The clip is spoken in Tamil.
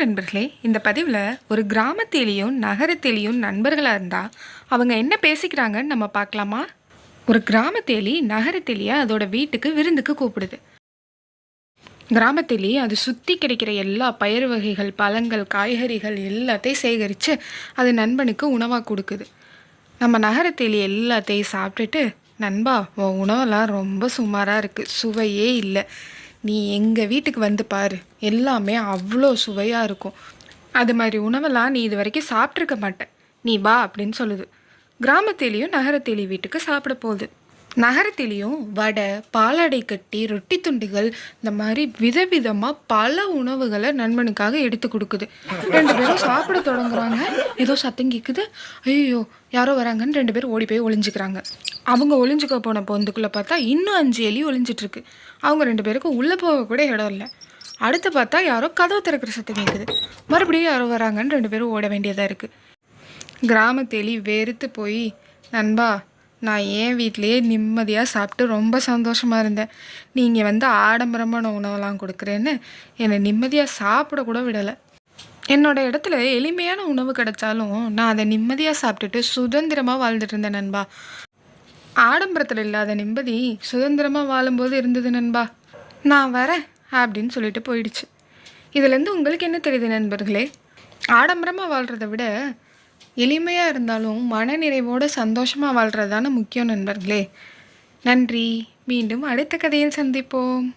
நண்பர்களே, இந்த பதிவில் ஒரு கிராமத்திலேயும் நகரத்திலேயும் நண்பர்களாக இருந்தால் அவங்க என்ன பேசிக்கிறாங்கன்னு நம்ம பார்க்கலாமா? ஒரு கிராமத்தேலி நகரத்திலேயே அதோட வீட்டுக்கு விருந்துக்கு கூப்பிடுது. கிராமத்திலேயே அது சுற்றி கிடைக்கிற எல்லா பயிர் வகைகள், பழங்கள், காய்கறிகள் எல்லாத்தையும் சேகரித்து அது நண்பனுக்கு உணவாக கொடுக்குது. நம்ம நகரத்திலேயே எல்லாத்தையும் சாப்பிட்டுட்டு, நண்பா உன் உணவெல்லாம் ரொம்ப சுமாராக இருக்குது, சுவையே இல்லை, நீ எங்கள் வீட்டுக்கு வந்து பாரு, எல்லாமே அவ்வளோ சுவையாக இருக்கும், அது மாதிரி உணவெல்லாம் நீ இது வரைக்கும் சாப்பிட்ருக்க மாட்டேன், நீ வா அப்படின்னு சொல்லுது. கிராமத்திலையும் நகரத்திலேயே வீட்டுக்கு சாப்பிட போகுது. நகரத்திலையும் வடை, பாலாடை கட்டி, ரொட்டி துண்டுகள், இந்த மாதிரி விதவிதமாக பல உணவுகளை நண்பனுக்காக எடுத்து கொடுக்குது. 2 பேரும் சாப்பிட தொடங்குறாங்க. ஏதோ சத்தம் கேட்குது. ஐயோ யாரோ வராங்கன்னு 2 பேரும் ஓடி போய் ஒளிஞ்சுக்கிறாங்க. அவங்க ஒளிஞ்சுக்க போன பொந்துக்குள்ளே பார்த்தா இன்னும் 5 எலி ஒளிஞ்சிட்ருக்கு. அவங்க 2 பேருக்கும் உள்ளே போக கூட இடம் இல்லை. அடுத்து பார்த்தா யாரோ கதவை திறக்கிற சத்தம் கேட்குது. மறுபடியும் யாரோ வராங்கன்னு 2 பேரும் ஓட வேண்டியதாக இருக்குது. கிராமத்தெலி வெறுத்து போய், நண்பா நான் என் வீட்டிலையே நிம்மதியாக சாப்பிட்டு ரொம்ப சந்தோஷமாக இருந்தேன், நீங்கள் வந்து ஆடம்பரமான உணவெல்லாம் கொடுக்குறேன்னு என்னை நிம்மதியாக சாப்பிடக்கூட விடலை. என்னோடய இடத்துல எளிமையான உணவு கிடைச்சாலும் நான் அதை நிம்மதியாக சாப்பிட்டுட்டு சுதந்திரமாக வாழ்ந்துட்டு இருந்தேன் நண்பா. ஆடம்பரத்தில் இல்லாத நிம்மதி சுதந்திரமாக வாழும்போது இருந்தது நண்பா. நான் வரேன் அப்படின்னு சொல்லிட்டு போயிடுச்சு. இதுலேருந்து உங்களுக்கு என்ன தெரியுது நண்பர்களே? ஆடம்பரமாக வாழ்கிறத விட எளிமையாக இருந்தாலும் மனநிறைவோடு சந்தோஷமாக வாழ்கிறது தானே முக்கியம் நண்பர்களே. நன்றி. மீண்டும் அடுத்த கதையில் சந்திப்போம்.